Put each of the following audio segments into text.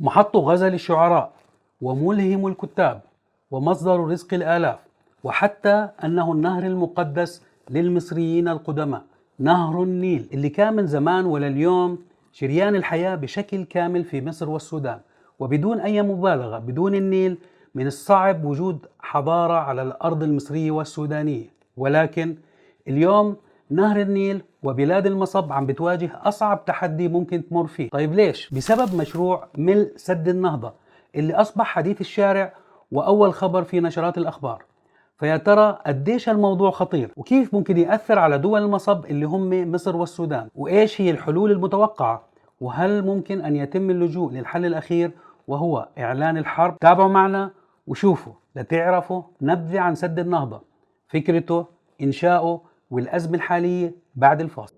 محط غزل الشعراء وملهم الكتاب ومصدر رزق الآلاف، وحتى أنه النهر المقدس للمصريين القدماء، نهر النيل اللي كان من زمان ولليوم شريان الحياة بشكل كامل في مصر والسودان. وبدون أي مبالغة، بدون النيل من الصعب وجود حضارة على الأرض المصرية والسودانية. ولكن اليوم نهر النيل وبلاد المصب عم بتواجه أصعب تحدي ممكن تمر فيه. طيب ليش؟ بسبب مشروع ملء سد النهضة اللي أصبح حديث الشارع وأول خبر في نشرات الأخبار. فيا ترى قديش الموضوع خطير، وكيف ممكن يأثر على دول المصب اللي هم مصر والسودان، وإيش هي الحلول المتوقعة، وهل ممكن أن يتم اللجوء للحل الأخير وهو إعلان الحرب؟ تابعوا معنا وشوفوا لتعرفوا نبذة عن سد النهضة، فكرته، إنشاؤه، والأزمة الحالية بعد الفاصل.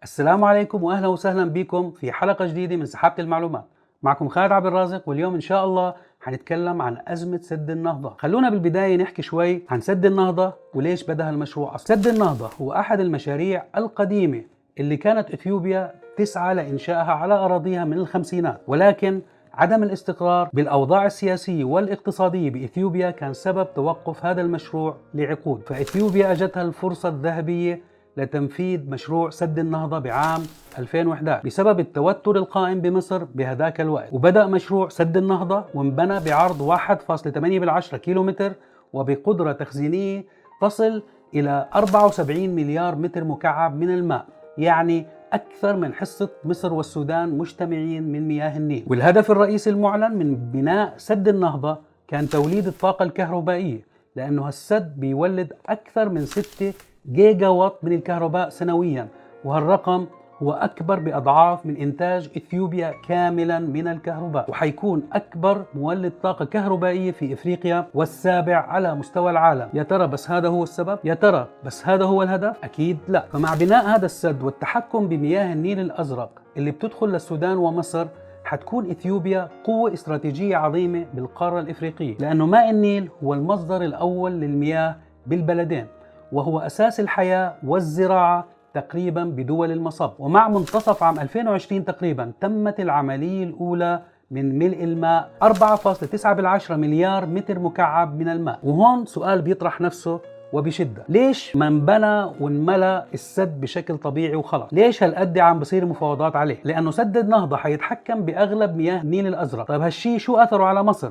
السلام عليكم واهلا وسهلا بكم في حلقة جديدة من سحابة المعلومات. معكم خالد عبد الرازق، واليوم ان شاء الله حنتكلم عن أزمة سد النهضة. خلونا بالبداية نحكي شوي عن سد النهضة وليش بدأ المشروع أصلا. سد النهضة هو أحد المشاريع القديمة اللي كانت إثيوبيا تسعى لإنشائها على أراضيها من الخمسينات، ولكن عدم الاستقرار بالأوضاع السياسية والاقتصادية بإثيوبيا كان سبب توقف هذا المشروع لعقود. فإثيوبيا أجتها الفرصة الذهبية لتنفيذ مشروع سد النهضة بعام 2011 بسبب التوتر القائم بمصر بهذاك الوقت. وبدأ مشروع سد النهضة وانبنى بعرض 1.8 كيلومتر وبقدرة تخزينية تصل إلى 74 مليار متر مكعب من الماء، يعني أكثر من حصة مصر والسودان مجتمعين من مياه النيل. والهدف الرئيسي المعلن من بناء سد النهضة كان توليد الطاقة الكهربائية، لأنه السد بيولد أكثر من 6 جيجا وات من الكهرباء سنويا، وهالرقم هو أكبر بأضعاف من إنتاج إثيوبيا كاملا من الكهرباء، وحيكون أكبر مولد طاقة كهربائية في إفريقيا والسابع على مستوى العالم. يا ترى بس هذا هو السبب؟ يا ترى بس هذا هو الهدف؟ أكيد لا. فمع بناء هذا السد والتحكم بمياه النيل الأزرق اللي بتدخل للسودان ومصر، حتكون إثيوبيا قوة استراتيجية عظيمة بالقارة الإفريقية، لأنه ماء النيل هو المصدر الأول للمياه بالبلدين، وهو أساس الحياة والزراعة تقريبا بدول المصب. ومع منتصف عام 2020 تقريبا تمت العملية الأولى من ملء الماء 4.9 مليار متر مكعب من الماء. وهون سؤال بيطرح نفسه وبشدة، ليش ما انبنى وانملى السد بشكل طبيعي وخلص؟ ليش هالقد عم بصير مفاوضات عليه؟ لأنه سد النهضة حيتحكم بأغلب مياه النيل الأزرق. طيب هالشي شو أثره على مصر؟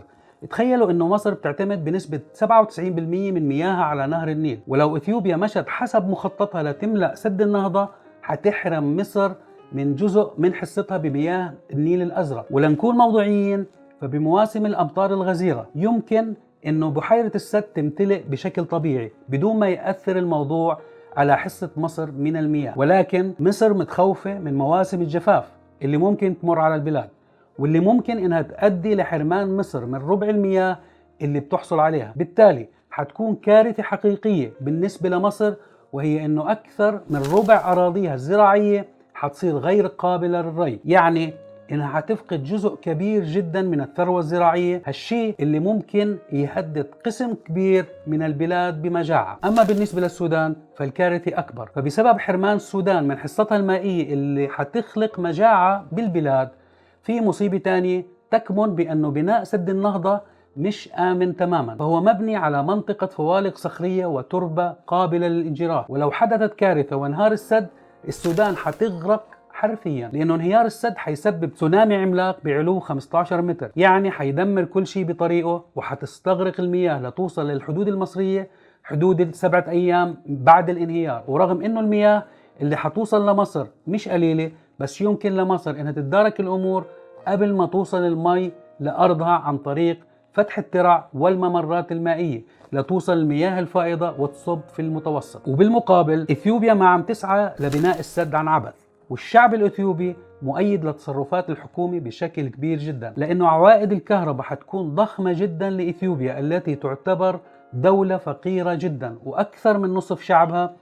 تخيلوا انه مصر بتعتمد بنسبة 97% من مياهها على نهر النيل، ولو اثيوبيا مشت حسب مخططها لتملأ سد النهضة حتحرم مصر من جزء من حصتها بمياه النيل الأزرق. ولنكون موضوعيين، فبمواسم الأمطار الغزيرة يمكن انه بحيرة السد تمتلئ بشكل طبيعي بدون ما يأثر الموضوع على حصة مصر من المياه. ولكن مصر متخوفة من مواسم الجفاف اللي ممكن تمر على البلاد، واللي ممكن انها تؤدي لحرمان مصر من ربع المياه اللي بتحصل عليها. بالتالي حتكون كارثة حقيقية بالنسبة لمصر، وهي انه اكثر من ربع اراضيها الزراعية حتصير غير قابلة للري، يعني انها حتفقد جزء كبير جدا من الثروة الزراعية، هالشيء اللي ممكن يهدد قسم كبير من البلاد بمجاعة. اما بالنسبة للسودان فالكارثة اكبر، فبسبب حرمان السودان من حصتها المائية اللي حتخلق مجاعة بالبلاد، في مصيبة تانية تكمن بأنه بناء سد النهضة مش آمن تماما، فهو مبني على منطقة فوالق صخرية وتربة قابلة للانجراف. ولو حدثت كارثة وانهار السد، السودان حتغرق حرفيا، لأنه انهيار السد حيسبب تسونامي عملاق بعلو 15 متر، يعني حيدمر كل شيء بطريقه، وحتستغرق المياه لتوصل للحدود المصرية حدود 7 أيام بعد الانهيار. ورغم أنه المياه اللي حتوصل لمصر مش قليلة، بس يمكن لمصر انها تتدارك الامور قبل ما توصل المي لارضها عن طريق فتح الترع والممرات المائية لتوصل المياه الفائضة وتصب في المتوسط. وبالمقابل اثيوبيا ما عم تسعى لبناء السد عن عبث، والشعب الاثيوبي مؤيد لتصرفات الحكومة بشكل كبير جدا، لانه عوائد الكهرباء حتكون ضخمة جدا لاثيوبيا التي تعتبر دولة فقيرة جدا، واكثر من نصف شعبها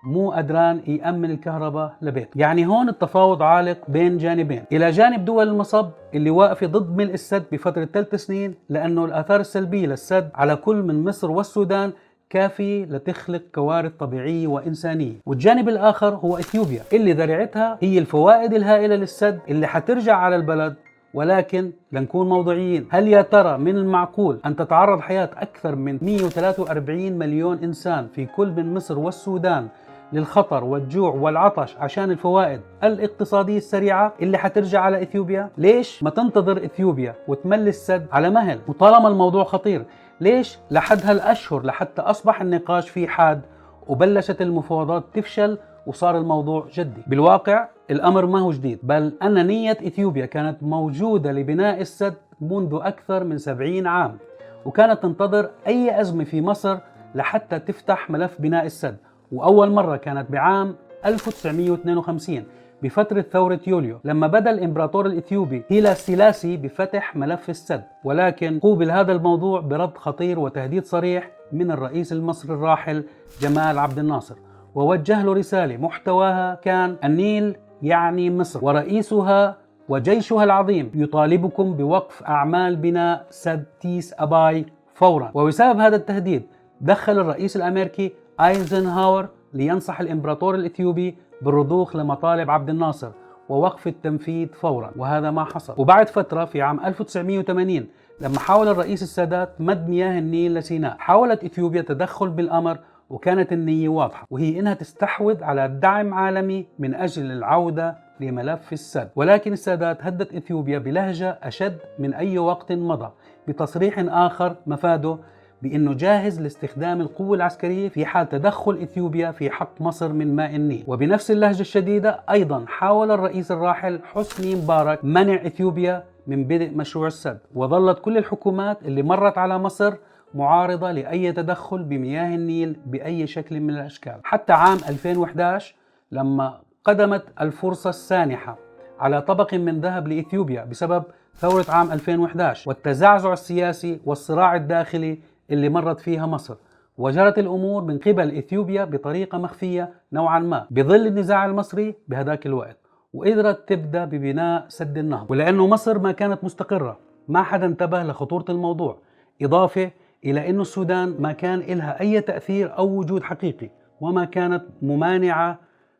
مو قدران يأمن الكهرباء لبيت. يعني هون التفاوض عالق بين جانبين، إلى جانب دول المصب اللي واقفة ضد ملء السد بفترة 3 سنين، لأنه الآثار السلبية للسد على كل من مصر والسودان كافي لتخلق كوارث طبيعية وإنسانية. والجانب الآخر هو إثيوبيا اللي ذريعتها هي الفوائد الهائلة للسد اللي حترجع على البلد. ولكن لنكون موضوعيين، هل يا ترى من المعقول أن تتعرض حياة أكثر من 143 مليون إنسان في كل من مصر والسودان للخطر والجوع والعطش عشان الفوائد الاقتصادية السريعة اللي حترجع على إثيوبيا؟ ليش ما تنتظر إثيوبيا وتملي السد على مهل؟ وطالما الموضوع خطير، ليش لحد هالأشهر لحتى أصبح النقاش فيه حاد وبلشت المفاوضات تفشل وصار الموضوع جدي؟ بالواقع الأمر ما هو جديد، بل أن نية إثيوبيا كانت موجودة لبناء السد منذ أكثر من 70 عام، وكانت تنتظر أي أزمة في مصر لحتى تفتح ملف بناء السد. وأول مرة كانت بعام 1952 بفترة ثورة يوليو، لما بدأ الإمبراطور الإثيوبي هيلا سيلاسي بفتح ملف السد. ولكن قوبل هذا الموضوع برد خطير وتهديد صريح من الرئيس المصري الراحل جمال عبد الناصر، ووجه له رسالة محتواها كان: النيل يعني مصر، ورئيسها وجيشها العظيم يطالبكم بوقف أعمال بناء سد تيس أباي فورا. وبسبب هذا التهديد دخل الرئيس الأمريكي ايزنهاور لينصح الإمبراطور الإثيوبي بالرضوخ لمطالب عبد الناصر ووقف التنفيذ فورا، وهذا ما حصل. وبعد فترة في عام 1980 لما حاول الرئيس السادات مد مياه النيل لسيناء، حاولت إثيوبيا تدخل بالأمر، وكانت النية واضحة، وهي إنها تستحوذ على دعم عالمي من أجل العودة لملف السد. ولكن السادات هدد إثيوبيا بلهجة أشد من أي وقت مضى، بتصريح آخر مفاده بأنه جاهز لاستخدام القوة العسكرية في حال تدخل إثيوبيا في حق مصر من ماء النيل. وبنفس اللهجة الشديدة أيضا حاول الرئيس الراحل حسني مبارك منع إثيوبيا من بدء مشروع السد، وظلت كل الحكومات اللي مرت على مصر معارضة لأي تدخل بمياه النيل بأي شكل من الأشكال، حتى عام 2011 لما قدمت الفرصة السانحة على طبق من ذهب لإثيوبيا بسبب ثورة عام 2011 والتزعزع السياسي والصراع الداخلي اللي مرت فيها مصر، وجرت الأمور من قبل إثيوبيا بطريقة مخفية نوعا ما بظل النزاع المصري بهذاك الوقت، وقدرت تبدأ ببناء سد النهضة. ولأنه مصر ما كانت مستقرة ما حدا انتبه لخطورة الموضوع، إضافة إلى أن السودان ما كان إلها أي تأثير أو وجود حقيقي، وما كانت ممانعة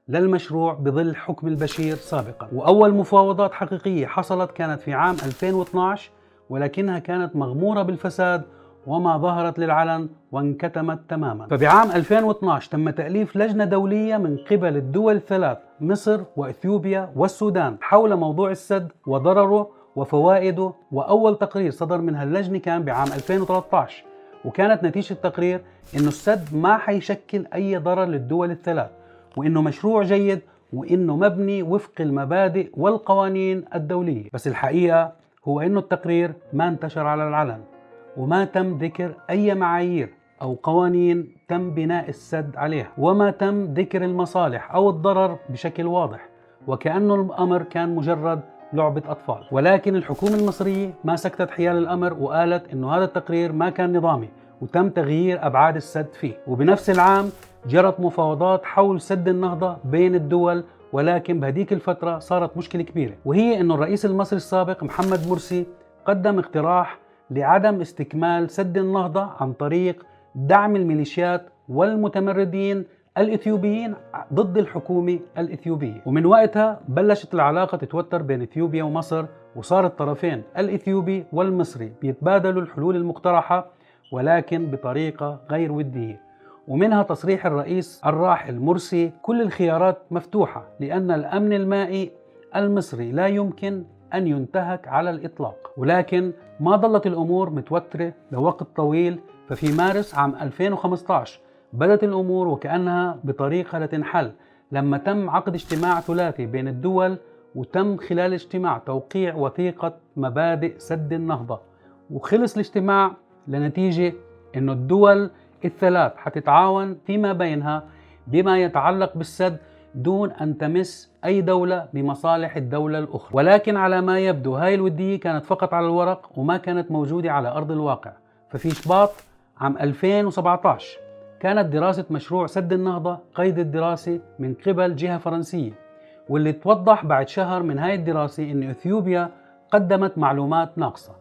للمشروع بظل حكم البشير سابقا. وأول مفاوضات حقيقية حصلت كانت في عام 2012، ولكنها كانت مغمورة بالفساد وما ظهرت للعلن وانكتمت تماما. فبعام 2012 تم تأليف لجنة دولية من قبل الدول الثلاث مصر وإثيوبيا والسودان حول موضوع السد وضرره وفوائده، وأول تقرير صدر من هاللجنة كان بعام 2013، وكانت نتيجة التقرير إنه السد ما حيشكل أي ضرر للدول الثلاث، وإنه مشروع جيد، وإنه مبني وفق المبادئ والقوانين الدولية. بس الحقيقة هو إنه التقرير ما انتشر على العلن، وما تم ذكر أي معايير أو قوانين تم بناء السد عليها، وما تم ذكر المصالح أو الضرر بشكل واضح، وكأنه الأمر كان مجرد لعبة أطفال. ولكن الحكومة المصرية ما سكتت حيال الأمر، وقالت إنه هذا التقرير ما كان نظامي وتم تغيير أبعاد السد فيه. وبنفس العام جرت مفاوضات حول سد النهضة بين الدول، ولكن بهديك الفترة صارت مشكلة كبيرة، وهي إنه الرئيس المصري السابق محمد مرسي قدم اقتراح لعدم استكمال سد النهضة عن طريق دعم الميليشيات والمتمردين الإثيوبيين ضد الحكومة الإثيوبية. ومن وقتها بلشت العلاقة تتوتر بين إثيوبيا ومصر، وصار الطرفين الإثيوبي والمصري بيتبادلوا الحلول المقترحة ولكن بطريقة غير ودية. ومنها تصريح الرئيس الراحل مرسي: كل الخيارات مفتوحة لأن الأمن المائي المصري لا يمكن أن ينتهك على الإطلاق. ولكن ما ظلت الأمور متوترة لوقت طويل، ففي مارس عام 2015 بدت الأمور وكأنها بطريقة لتنحل لما تم عقد اجتماع ثلاثي بين الدول، وتم خلال الاجتماع توقيع وثيقة مبادئ سد النهضة. وخلص الاجتماع لنتيجة إنه الدول الثلاث حتتعاون فيما بينها بما يتعلق بالسد دون أن تمس أي دولة بمصالح الدولة الأخرى. ولكن على ما يبدو هاي الودية كانت فقط على الورق وما كانت موجودة على أرض الواقع. ففي شباط عام 2017 كانت دراسة مشروع سد النهضة قيد الدراسة من قبل جهة فرنسية، واللي توضح بعد شهر من هاي الدراسة إن إثيوبيا قدمت معلومات ناقصة،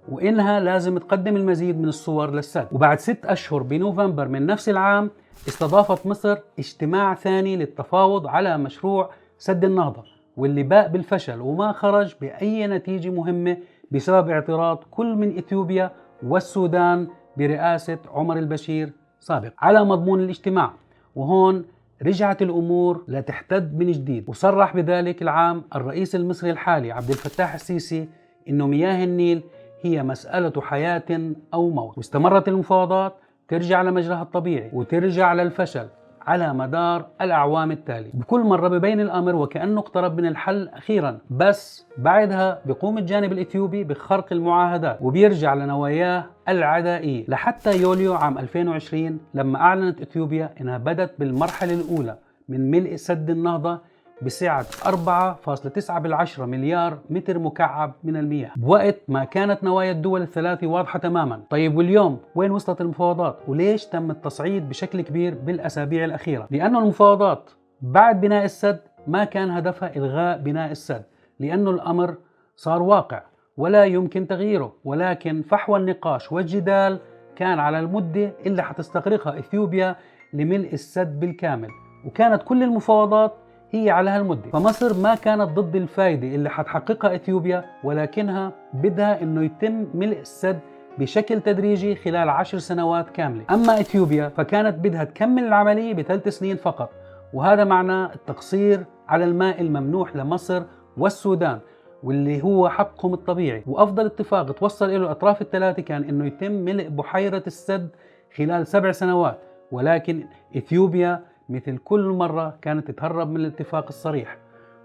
وإنها لازم تقدم المزيد من الصور للسد. وبعد 6 أشهر بنوفمبر من نفس العام استضافت مصر اجتماع ثاني للتفاوض على مشروع سد النهضة، واللي باء بالفشل وما خرج بأي نتيجة مهمة بسبب اعتراض كل من إثيوبيا والسودان برئاسة عمر البشير سابق على مضمون الاجتماع. وهون رجعت الأمور لتحتد من جديد، وصرح بذلك العام الرئيس المصري الحالي عبد الفتاح السيسي إنه مياه النيل هي مسألة حياة أو موت. واستمرت المفاوضات ترجع لمجراها الطبيعي وترجع للفشل على مدار الأعوام التالية. بكل مرة ببين الأمر وكأنه اقترب من الحل أخيرا، بس بعدها بيقوم الجانب الإثيوبي بخرق المعاهدات وبيرجع لنواياه العدائية لحتى يوليو عام 2020 لما أعلنت إثيوبيا إنها بدت بالمرحلة الأولى من ملء سد النهضة بسعة 4.9 مليار متر مكعب من المياه، بوقت ما كانت نوايا الدول الثلاث واضحة تماما. طيب واليوم وين وصلت المفاوضات؟ وليش تم التصعيد بشكل كبير بالأسابيع الأخيرة؟ لأنه المفاوضات بعد بناء السد ما كان هدفها إلغاء بناء السد، لأنه الأمر صار واقع ولا يمكن تغييره، ولكن فحوى النقاش والجدال كان على المدة اللي حتستغرقها إثيوبيا لملء السد بالكامل، وكانت كل المفاوضات هي على هالمدة. فمصر ما كانت ضد الفائدة اللي حتحققها إثيوبيا، ولكنها بدها إنه يتم ملء السد بشكل تدريجي خلال 10 سنوات كاملة. أما إثيوبيا فكانت بدها تكمل العملية ب3 سنين فقط، وهذا معناه التقصير على الماء الممنوح لمصر والسودان واللي هو حقهم الطبيعي. وأفضل اتفاق توصل له الأطراف الثلاثة كان إنه يتم ملء بحيرة السد خلال 7 سنوات، ولكن إثيوبيا مثل كل مرة كانت تتهرب من الاتفاق الصريح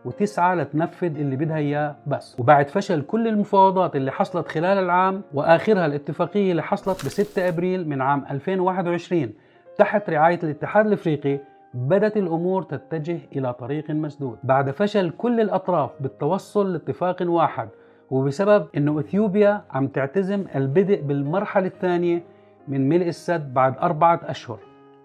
وتسعى لتنفذ اللي بدها إياه بس. وبعد فشل كل المفاوضات اللي حصلت خلال العام وآخرها الاتفاقية اللي حصلت ب6 أبريل من عام 2021 تحت رعاية الاتحاد الإفريقي، بدت الأمور تتجه إلى طريق مسدود بعد فشل كل الأطراف بالتوصل لاتفاق واحد، وبسبب أنه إثيوبيا عم تعتزم البدء بالمرحلة الثانية من ملء السد بعد 4 أشهر.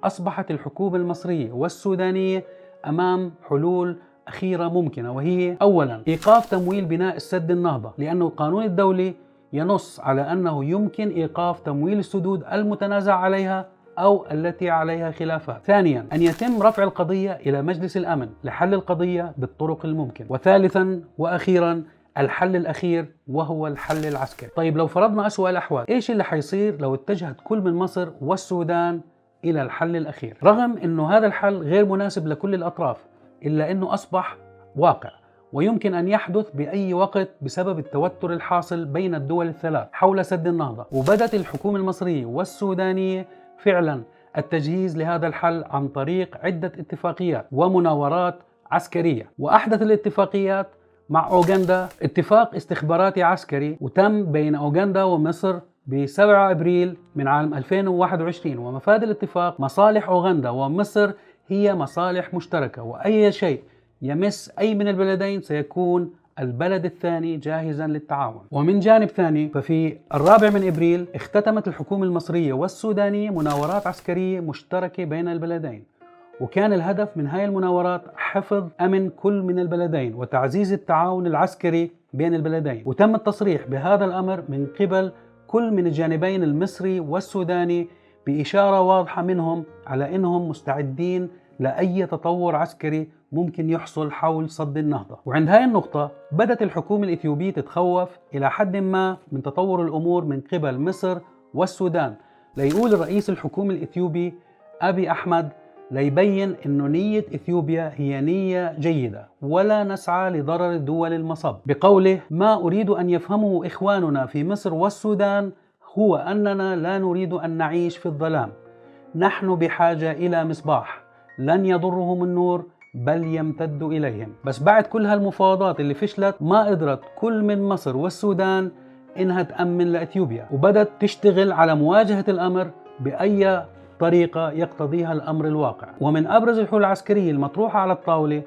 أصبحت الحكومة المصرية والسودانية أمام حلول أخيرة ممكنة، وهي أولاً إيقاف تمويل بناء السد النهضة، لأنه القانون الدولي ينص على أنه يمكن إيقاف تمويل السدود المتنازع عليها أو التي عليها خلافات. ثانياً أن يتم رفع القضية إلى مجلس الأمن لحل القضية بالطرق الممكن. وثالثاً وأخيراً الحل الأخير وهو الحل العسكري. طيب لو فرضنا أسوأ الأحوال، إيش اللي حيصير لو اتجهت كل من مصر والسودان إلى الحل الأخير؟ رغم أنه هذا الحل غير مناسب لكل الأطراف، إلا أنه أصبح واقع ويمكن أن يحدث بأي وقت بسبب التوتر الحاصل بين الدول الثلاث حول سد النهضة. وبدت الحكومة المصرية والسودانية فعلا التجهيز لهذا الحل عن طريق عدة اتفاقيات ومناورات عسكرية. وأحدث الاتفاقيات مع أوغندا اتفاق استخباراتي عسكري وتم بين أوغندا ومصر ب7 أبريل من عام 2021. ومفاد الاتفاق مصالح أوغندا ومصر هي مصالح مشتركة، وأي شيء يمس أي من البلدين سيكون البلد الثاني جاهزا للتعاون. ومن جانب ثاني ففي 4 أبريل اختتمت الحكومة المصرية والسودانية مناورات عسكرية مشتركة بين البلدين، وكان الهدف من هاي المناورات حفظ أمن كل من البلدين وتعزيز التعاون العسكري بين البلدين. وتم التصريح بهذا الأمر من قبل كل من الجانبين المصري والسوداني بإشارة واضحة منهم على أنهم مستعدين لأي تطور عسكري ممكن يحصل حول سد النهضة. وعند هاي النقطة بدأت الحكومة الإثيوبية تتخوف إلى حد ما من تطور الأمور من قبل مصر والسودان، ليقول الرئيس الحكومي الإثيوبي أبي أحمد ليبين أنه نية إثيوبيا هي نية جيدة ولا نسعى لضرر دول المصب، بقوله ما أريد أن يفهمه إخواننا في مصر والسودان هو أننا لا نريد أن نعيش في الظلام، نحن بحاجة إلى مصباح لن يضرهم النور بل يمتد إليهم. بس بعد كل هالمفاوضات اللي فشلت ما قدرت كل من مصر والسودان إنها تأمن لإثيوبيا، وبدت تشتغل على مواجهة الأمر بأي طريقة يقتضيها الأمر الواقع. ومن أبرز الحلول العسكرية المطروحة على الطاولة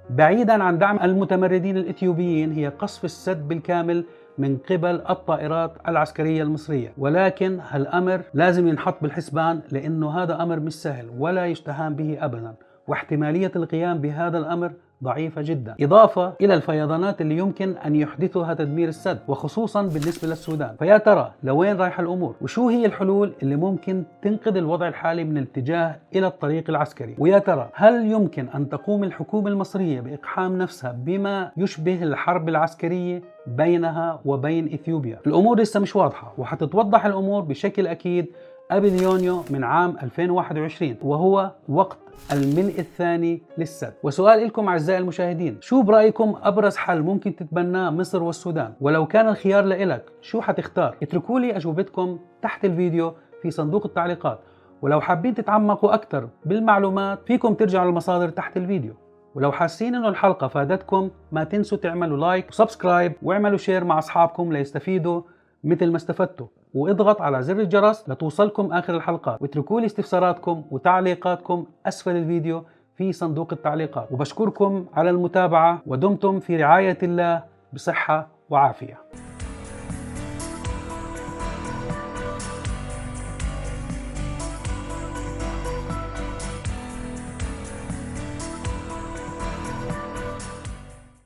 بعيدا عن دعم المتمردين الإثيوبيين هي قصف السد بالكامل من قبل الطائرات العسكرية المصرية. ولكن هالأمر لازم ينحط بالحسبان، لأنه هذا أمر مش سهل ولا يستهان به أبدا، واحتمالية القيام بهذا الأمر ضعيفة جدا، إضافة إلى الفيضانات اللي يمكن أن يحدثها تدمير السد، وخصوصا بالنسبة للسودان. فيا ترى لوين رايحة الأمور؟ وشو هي الحلول اللي ممكن تنقذ الوضع الحالي من الاتجاه إلى الطريق العسكري؟ ويا ترى هل يمكن أن تقوم الحكومة المصرية بإقحام نفسها بما يشبه الحرب العسكرية بينها وبين إثيوبيا؟ الأمور لسه مش واضحة، وحتتوضح الأمور بشكل أكيد قبل يونيو من عام 2021، وهو وقت الملء الثاني للسد. وسؤال لكم أعزائي المشاهدين، شو برأيكم أبرز حل ممكن تتبناه مصر والسودان؟ ولو كان الخيار لإلك شو حتختار؟ اتركوا لي أجوبتكم تحت الفيديو في صندوق التعليقات. ولو حابين تتعمقوا أكثر بالمعلومات فيكم ترجعوا للمصادر تحت الفيديو. ولو حاسين انه الحلقة فادتكم ما تنسوا تعملوا لايك وسبسكرايب واعملوا شير مع أصحابكم ليستفيدوا مثل ما استفدتوا، واضغط على زر الجرس لتوصلكم آخر الحلقات، واتركوا لي استفساراتكم وتعليقاتكم أسفل الفيديو في صندوق التعليقات. وبشكركم على المتابعة، ودمتم في رعاية الله بصحة وعافية.